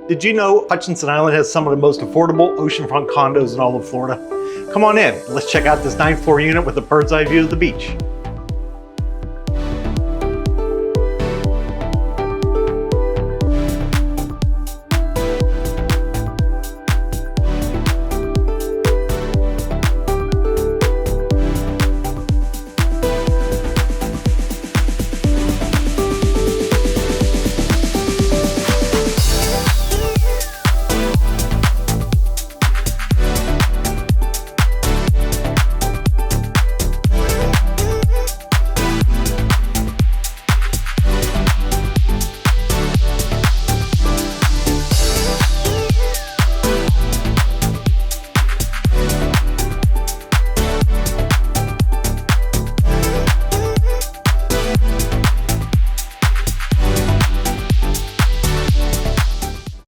Did you know Hutchinson Island has some of the most affordable oceanfront condos in all of Florida? Come on in, let's check out this 9th floor unit with a bird's eye view of the beach.